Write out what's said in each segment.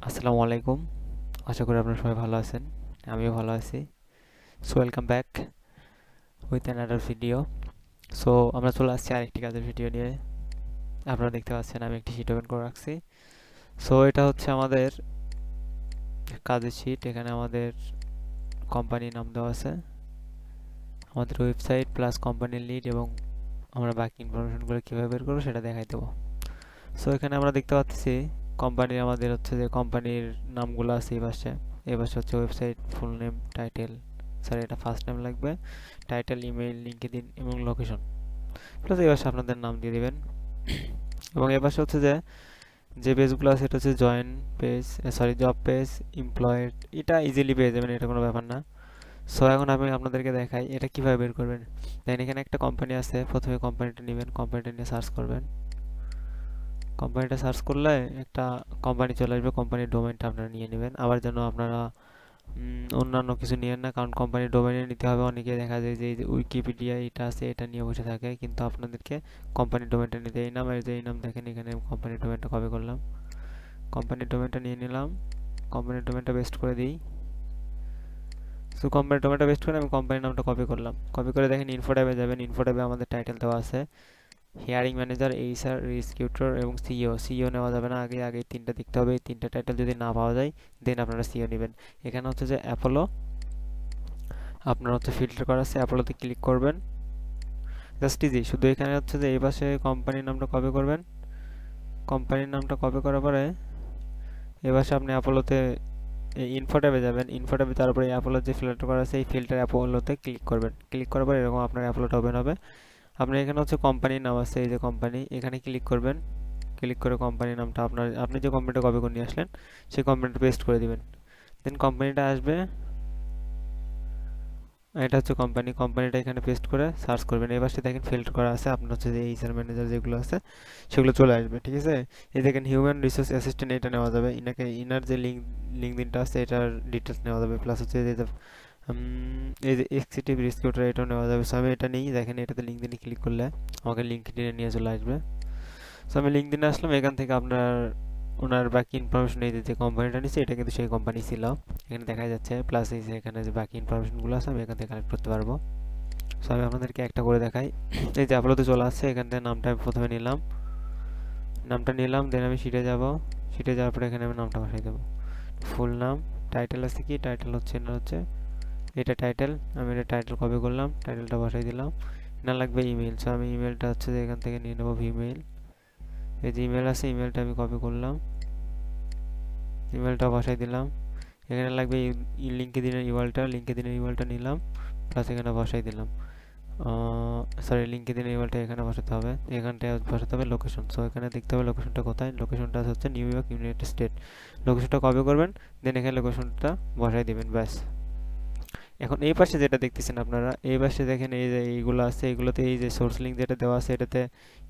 আসসালামু আলাইকুম। আশা করি আপনারা সবাই ভালো আছেন। আমিও ভালো আছি। So welcome back with another video. So আমরা চলে আসছি আরেকটি কাজের ভিডিও নিয়ে। আপনারা দেখতে পাচ্ছেন আমি একটি শিট ওপেন করে রাখছি। সো এটা হচ্ছে আমাদের কাজের শিট। এখানে আমাদের কোম্পানির নাম দেওয়া আছে, আমাদের ওয়েবসাইট প্লাস কোম্পানির লিড, এবং আমরা বাকি ইনফরমেশনগুলো কীভাবে বের করবো সেটা দেখাই দেবো। সো এখানে আমরা দেখতে পাচ্ছি কোম্পানির আমাদের হচ্ছে যে কোম্পানির নামগুলো আছে এই পাশে হচ্ছে website, full name, title, sir এটা ফার্স্ট নেম লাগবে, টাইটেল, ইমেইল, লিঙ্কডইন এবং লোকেশন, প্লাস এই পাশে আপনাদের নাম দিয়ে দিবেন। এবং এই পাশে হচ্ছে যে যে পেজগুলো আছে এটা হচ্ছে join page, job page, employed, এটা ইজিলি পেয়ে যাবেন, এটা কোনো ব্যাপার না। সো এখন আমি আপনাদেরকে দেখাই এটা কিভাবে বের করবেন। দেন এখানে একটা কোম্পানি আছে, প্রথমে কোম্পানিটা নেবেন, কোম্পানিটা নিয়ে সার্চ করবেন। কোম্পানিটা সার্চ করলে একটা কোম্পানি চলে আসবে, কোম্পানির ডোমেইনটা আপনারা নিয়ে নেবেন। আবার যেন আপনারা অন্যান্য কিছু নিয়েন না, কারণ কোম্পানির ডোমেইনে নিতে হবে। অনেকে দেখা যায় যে এই যে উইকিপিডিয়া এটা আছে এটা নিয়ে বসে থাকে, কিন্তু আপনাদেরকে কোম্পানির ডোমেইনটা নিতে। এই নাম, এই নাম দেখেন, এখানে কোম্পানির ডোমেইনটা কপি করলাম, কোম্পানির ডোমেইনটা নিয়ে নিলাম, কোম্পানির ডোমেইনটা পেস্ট করে দিই। সো কোম্পানির ডোমেইনটা পেস্ট করে আমি কোম্পানির নামটা কপি করলাম। কপি করে দেখেন ইনফো ট্যাবে যাবেন, ইনফো ট্যাবে আমাদের টাইটেল দেওয়া আছে হিয়ারিং ম্যানেজার, এইচআর, রিক্রুটার এবং সিইও। সিইও নেওয়া যাবে না, আগে আগে তিনটা দেখতে হবে। এই তিনটা টাইটেল যদি না পাওয়া যায় দেন আপনারা সিইও নেবেন। এখানে হচ্ছে যে অ্যাপোলো, আপনার হচ্ছে ফিল্টার করা আছে, অ্যাপোলোতে ক্লিক করবেন। জাস্ট ইজি, শুধু এখানে হচ্ছে যে এই পাশে কোম্পানির নামটা কপি করবেন। কোম্পানির নামটা কপি করার পরে এই পাশে আপনি অ্যাপোলোতে ইনফো ট্যাবে যাবেন, ইনফো ট্যাবে তারপরে অ্যাপোলোর যে ফিল্টার করা আছে এই ফিল্টার অ্যাপোলোতে ক্লিক করবেন। ক্লিক করার পরে এরকম আপনার অ্যাপোলোটা ওপেন হবে। আপনার এখানে হচ্ছে কোম্পানির নাম আছে, এই যে কোম্পানি, এখানে ক্লিক করবেন। ক্লিক করে কোম্পানির নামটা আপনি যে কোম্পানিটা কপি করে নিয়ে আসলেন সেই কোম্পানিটা পেস্ট করে দিবেন। দেন কোম্পানিটা আসবে, এটা হচ্ছে কোম্পানিটা এখানে পেস্ট করে সার্চ করবেন। এই পাশে দেখেন ফিল্টার করা আছে, আপনার হচ্ছে যে এইচআর ম্যানেজার যেগুলো আছে সেগুলো চলে আসবে, ঠিক আছে। এই দেখেন হিউম্যান রিসোর্স অ্যাসিস্ট্যান্ট, এটা নেওয়া যাবে। ইনার যে লিঙ্কডিনটা আছে এটার ডিটেলস নেওয়া যাবে, প্লাস হচ্ছে এই যে এক্সিকিউটিভ রিক্রুটার এটাও নেওয়া যাবে। সো আমি এটা নিই, দেখেন এটাতে লিঙ্কডিনে ক্লিক করলে আমাকে লিঙ্কডিনে নিয়ে চলে আসবে। সো আমি লিঙ্কডিনে আসলাম, এখান থেকে আপনার ওনার বাকি ইনফরমেশন, এই যে কোম্পানিটা নিচ্ছে এটা কিন্তু সেই কোম্পানি ছিল, এখানে দেখা যাচ্ছে। প্লাস এই যে এখানে যে বাকি ইনফরমেশনগুলো আছে আমি এখান থেকে কালেক্ট করতে পারবো। সো আমি আপনাদেরকে একটা করে দেখাই। এই যে আপলোডে চলে আসছে, এখান থেকে নামটা আমি প্রথমে নিলাম, দেন আমি শিটে যাব। শিটে যাওয়ার পরে এখানে আমি নামটা বসাই দেবো, ফুল নাম। টাইটেল আছে কি, টাইটেল হচ্ছে না, হচ্ছে এটা টাইটেল। আমি এটা টাইটেল কপি করলাম, টাইটেলটা বসাই দিলাম। না লাগবে ইমেল, সো আমি ইমেলটা হচ্ছে যে এখান থেকে নিয়ে নেবো, ভিমেল। এই যে ইমেল আছে, ইমেলটা আমি কপি করলাম, ইমেলটা বসাই দিলাম। এখানে লাগবে লিঙ্কডিনের ইমেলটা নিলাম, প্লাস এখানে বসাই দিলাম। লিঙ্কডিনের ইমেলটা এখানে বসাতে হবে, এখানটায় বসাতে হবে লোকেশন। সো এখানে দেখতে হবে লোকেশনটা কোথায়। লোকেশনটা হচ্ছে নিউ ইয়র্ক, ইউনাইটেড স্টেট। লোকেশনটা কপি করবেন, দেন এখানে লোকেশনটা বসাই দিবেন, ব্যাস। এখন এই পাশে যেটা দেখতেছেন আপনারা, এই পাশে দেখেন এই যে এইগুলো আছে, এইগুলোতে এই যে সোর্স লিঙ্ক যেটা দেওয়া আছে এটাতে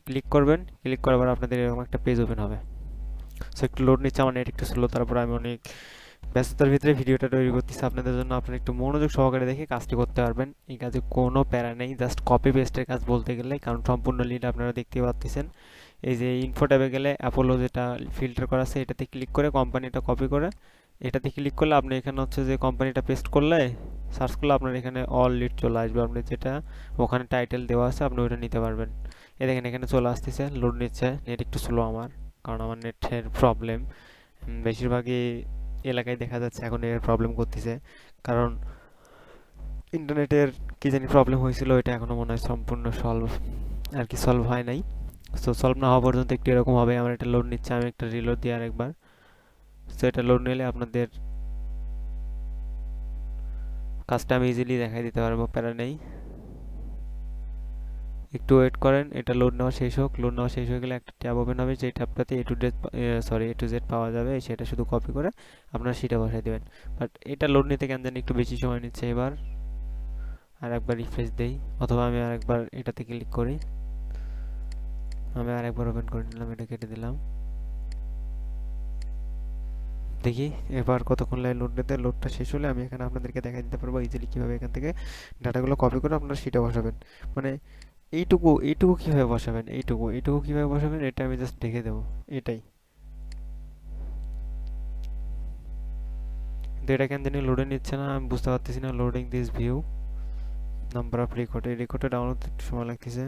ক্লিক করবেন। ক্লিক করার পর আপনাদের এরকম একটা পেজ ওপেন হবে। সো একটু লোড নিচ্ছে, আমার নেট একটু স্লো, তারপর আমি অনেক ব্যস্ততার ভিতরে ভিডিওটা তৈরি করতেছি আপনাদের জন্য। আপনারা একটু মনোযোগ সহকারে দেখে কাজটি করতে পারবেন। এই কাজে কোনো প্যারা নেই, জাস্ট কপি পেস্টের কাজ বলতে গেলে, কারণ সম্পূর্ণ লিড আপনারা দেখতে পাচ্ছেন। এই যে ইনফো ট্যাবে গেলে অ্যাপোলো যেটা ফিল্টার করা আছে এটাতে ক্লিক করে কোম্পানিটা কপি করে এটাতে ক্লিক করলে আপনি এখানে হচ্ছে যে কোম্পানিটা পেস্ট করলে সার্চ করলে আপনার এখানে অল লিড চলে আসবে। আপনি যেটা ওখানে টাইটেল দেওয়া আছে আপনি ওইটা নিতে পারবেন। এই দেখেন এখানে চলে আসতেছে, লোড নিচ্ছে। নেট একটু স্লো আমার, কারণ আমার নেটের প্রবলেম। বেশিরভাগই এলাকায় দেখা যাচ্ছে এখন এর প্রবলেম করতেছে, কারণ ইন্টারনেটের কি জানি প্রবলেম হয়েছিল, এটা এখনও মনে হয় সম্পূর্ণ সলভ হয় নাই। সো সলভ না হওয়া পর্যন্ত একটু এরকম হবে। আমার এটা লোড নিচ্ছে, আমি একটা রিলোড দিই আরেকবার। সো এটা লোড নিলে আপনাদের কাজটা আমি ইজিলি দেখাই দিতে পারবো, প্যারা নেই। একটু ওয়েট করেন, এটা লোড নেওয়া শেষ হোক। লোড নেওয়া শেষ হয়ে গেলে একটা ট্যাব ওপেন হবে, যে ট্যাবটাতে এ টু জেড পাওয়া যাবে। সেটা শুধু কপি করে আপনারা সেটা বসাই দেবেন। বাট এটা লোড নিতে কেন জানি একটু বেশি সময় নিচ্ছে। এবার আর একবার রিফ্রেশ দেই, অথবা আমি আরেকবার এটাতে ক্লিক করি। আমি আরেকবার ওপেন করে নিলাম, এটা কেটে দিলাম। দেখি এবার কতক্ষণ লাগে লোড নিতে। লোডটা শেষ হলে আমি এখানে আপনাদেরকে দেখাই দিতে পারবো ইজিলি কীভাবে এখান থেকে ডাটাগুলো কপি করে আপনারা সেটা বসাবেন। মানে এইটুকু কীভাবে বসাবেন, এইটুকু কীভাবে বসাবেন এটা আমি জাস্ট দেখে দেবো, এটাই। এটা কেন জানি লোডে নিচ্ছে না, আমি বুঝতে পারতেছি না। Loading this view, number of record, এই রেকর্ডটা ডাউনলোড একটু সময় লাগতেছে।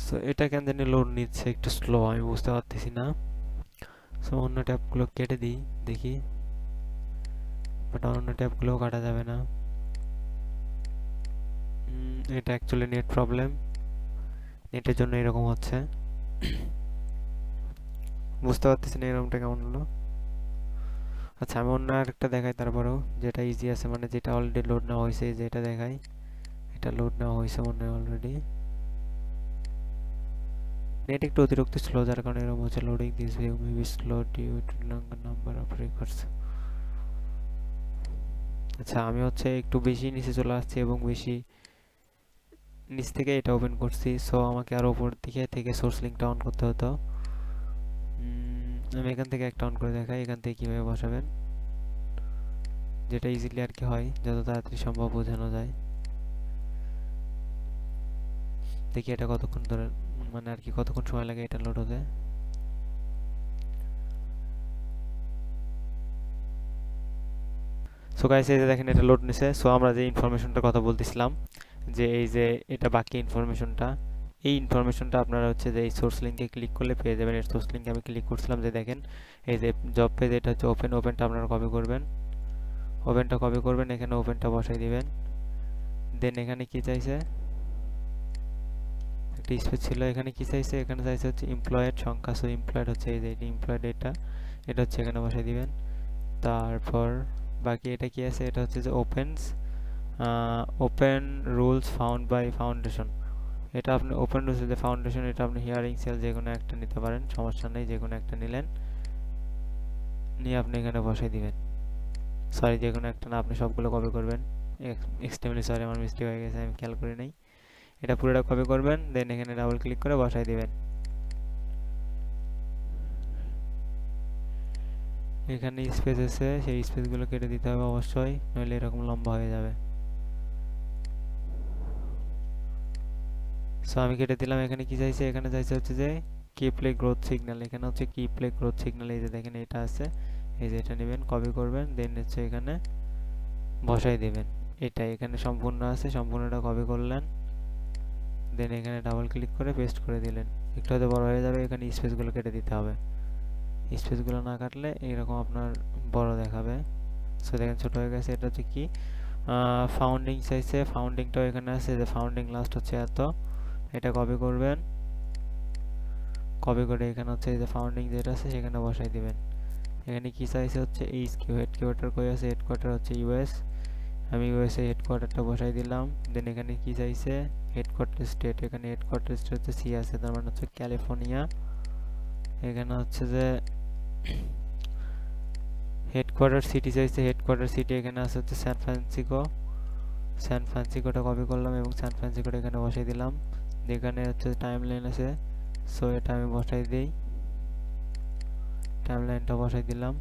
সো এটা কেন জানি লোড নিচ্ছে একটু স্লো, আমি বুঝতে পারতেছি না। সো অন্য ট্যাবগুলো কেটে দিই দেখি, বাট অন্য ট্যাবগুলোও কাটা যাবে না। এটা অ্যাকচুয়ালি নেট প্রবলেম, নেটের জন্য এরকম হচ্ছে। বুঝতে পারতেছি না এরকমটা কেমন হলো। আচ্ছা আমি অন্য আরেকটা দেখাই তারপরেও, যেটা ইজি আছে, মানে যেটা অলরেডি লোড নেওয়া হয়েছে, যেটা দেখাই এটা লোড নেওয়া হয়েছে মনে হয় অলরেডি। নেট একটু অতিরিক্ত স্লো, যার কারণে এরকম হচ্ছে। Loading this view maybe slow due to number of records. আচ্ছা আমি হচ্ছে একটু বেশি নিচে চলে আসছি এবং বেশি নিচ থেকে এটা ওপেন করছি। সো আমাকে আরো উপর দিকে থেকে সোর্স লিঙ্কটা অন করতে হতো। আমি এখান থেকে একটা অন করে দেখাই, এখান থেকে কিভাবে বসাবেন, যেটা ইজিলি আর কি হয়, যত তাড়াতাড়ি সম্ভব বোঝানো যায়। দেখি এটা কতক্ষণ ধরে, মানে আর কি কতক্ষণ সময় লাগে এটা লোড হতে। সো গাইস এই যে দেখেন এটা লোড নিছে। সো আমরা যে ইনফরমেশনটার কথা বলতেছিলাম, যে এই যে এটা বাকি ইনফরমেশনটা, এই ইনফরমেশনটা আপনারা হচ্ছে যে এই সোর্স লিঙ্কে ক্লিক করলে পেয়ে যাবেন। এর সোর্স লিঙ্কে আমি ক্লিক করছিলাম, যে দেখেন এই যে জব পেজ, এটা হচ্ছে ওপেন। ওপেনটা আপনারা কপি করবেন, ওপেনটা কপি করবেন, এখানে ওপেনটা বসাই দিবেন। দেন এখানে কি চাইছে, একটা স্পেস ছিল, এখানে কি চাইছে, এখানে চাইছে হচ্ছে এমপ্লয়েড সংখ্যা। সো এমপ্লয়েড হচ্ছে এই যে এমপ্লয়েড, এটা হচ্ছে এখানে বসাই দিবেন। তারপর বাকি এটা কি আছে, এটা হচ্ছে যে open rules found by foundation. এটা আপনি ওপেন রুলস যে ফাউন্ডেশন, এটা আপনি হিয়ারিং সেল যে কোনো একটা নিতে পারেন, সমস্যা নেই, যে কোনো একটা নিলেন, নিয়ে আপনি এখানে বসাই দিবেন। সরি যে কোনো একটা না, আপনি সবগুলো কপি করবেন। এক্সট্রিমলি সরি, আমার মিস্টেক হয়ে গেছে, আমি খেয়াল করি নাই। এটা পুরোটা কপি করবেন, দেন এখানে ডাবল ক্লিক করে বসাই দিবেন। এখানে স্পেস আছে, সেই স্পেসগুলো কেটে দিতে হবে অবশ্যই, নইলে এরকম লম্বা হয়ে যাবে। সো আমি কেটে দিলাম। এখানে কি চাইছে, এখানে চাইছে হচ্ছে যে কি প্লে গ্রোথ সিগন্যাল, এখানে হচ্ছে কি প্লে গ্রোথ সিগন্যাল, এই যে দেখেন এটা আছে, এই যে এটা নেবেন, কপি করবেন, দেন হচ্ছে এখানে বসাই দিবেন। এটা এখানে সম্পূর্ণ আছে, সম্পূর্ণটা কপি করলেন, দেন এখানে ডাবল ক্লিক করে পেস্ট করে দিলেন। একটু হয়তো বড় হয়ে যাবে, এখানে স্পেসগুলো কেটে দিতে হবে। স্পেসগুলো না কাটলে এইরকম আপনার বড় দেখাবে। সো দেখেন ছোট হয়ে গেছে। এটা হচ্ছে কি ফাউন্ডিং চাইছে, ফাউন্ডিংটাও এখানে আছে, যে ফাউন্ডিং লাস্ট হচ্ছে এত, এটা কপি করবেন, কপি করে এখানে হচ্ছে এই যে ফাউন্ডিং যেটা আছে সেখানে বসাই দিবেন। এখানে কি চাইছে হচ্ছে এইচ কিউ, হেডকোয়ার্টার কই আছে, হেডকোয়ার্টার হচ্ছে ইউএস, আমি ইউএসএ হেডকোয়ার্টারটা বসাই দিলাম। দেন এখানে কি চাইছে, হেডকোয়ার্টার স্টেট, এখানে হেডকোয়ার্টার স্টেট হচ্ছে সি আছে, তার মানে হচ্ছে ক্যালিফোর্নিয়া। এখানে হচ্ছে যে হেডকোয়ার্টার সিটি চাইছে, হেডকোয়ার্টার সিটি এখানে আছে হচ্ছে স্যান ফ্রান্সিসকো, স্যান ফ্রান্সিসকোটা কপি করলাম এবং স্যান ফ্রান্সিসকোটা এখানে বসাই দিলাম। এখানে হচ্ছে টাইম লাইন আছে, সো এটা আমি বসাই দিই, টাইম লাইনটা বসাই দিলাম।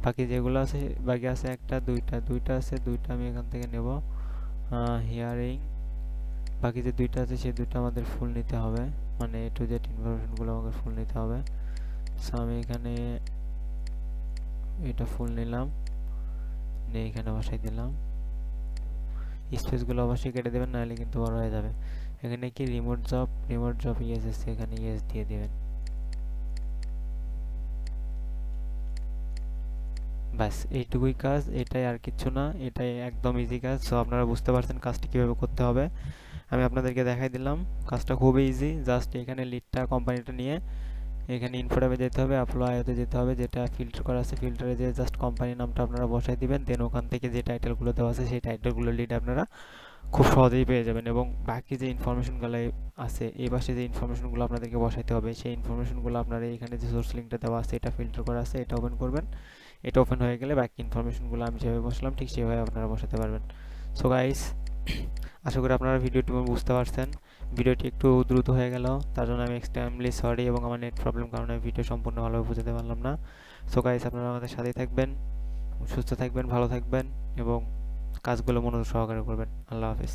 বাকি যেগুলো আছে, বাকি আছে একটা দুইটা আছে, দুইটা আমি এখান থেকে নেব। হিয়ারিং, বাকি যে দুইটা আছে সেই দুইটা আমাদের ফুল নিতে হবে, মানে এ টু জেড ইনফরমেশনগুলো আমাকে ফুল নিতে হবে। সো আমি এখানে এটা ফুল নিলাম, নিয়ে এখানে বসাই দিলাম। স্পেসগুলো অবশ্যই কেটে দেবেন, নাহলে কিন্তু বড় হয়ে যাবে। এখানে কি রিমোট জব ইয়েস আছে, এখানে ইয়েস দিয়ে দেবেন। ব্যাস এইটুকুই কাজ, এটাই আর কিচ্ছু না, এটাই একদম ইজি কাজ। সো আপনারা বুঝতে পারছেন কাজটি কীভাবে করতে হবে, আমি আপনাদেরকে দেখাই দিলাম। কাজটা খুবই ইজি, জাস্ট এখানে লিডটা কোম্পানিটা নিয়ে এখানে ইনফো ট্যাবে যেতে হবে, আপলো আইওতে যেতে হবে, যেটা ফিল্টার করা আছে ফিল্টারে যেয়ে জাস্ট কোম্পানির নামটা আপনারা বসাই দিবেন। দেন ওখান থেকে যে টাইটেলগুলো দেওয়া আছে সেই টাইটেলগুলো লিড আপনারা খুব সহজেই পেয়ে যাবেন। এবং বাকি যে ইনফরমেশনগুলো আছে, এই পাশে যে ইনফরমেশনগুলো আপনাদেরকে বসাইতে হবে, সেই ইনফরমেশনগুলো আপনারা এখানে যে সোর্স লিঙ্কটা দেওয়া আছে এটা ফিল্টার করা আছে, এটা ওপেন করবেন। এটা ওপেন হয়ে গেলে বাকি ইনফরমেশনগুলো আমি যেভাবে বসালাম ঠিক সেভাবে আপনারা বসাতে পারবেন। সো গাইস, আশা করি আপনারা ভিডিওটি বুঝতে পারছেন। ভিডিওটি একটু দ্রুত হয়ে গেল, তার জন্য আমি এক্সট্রিমলি সরি, এবং আমার নেট প্রবলেম কারণে ভিডিও সম্পূর্ণ ভালোভাবে বোঝাতে পারলাম না। সো গাইস, আপনারা আমাদের সাথেই থাকবেন, সুস্থ থাকবেন, ভালো থাকবেন এবং কাজগুলো মনোযোগ সহকারে করবেন। আল্লাহ হাফেজ।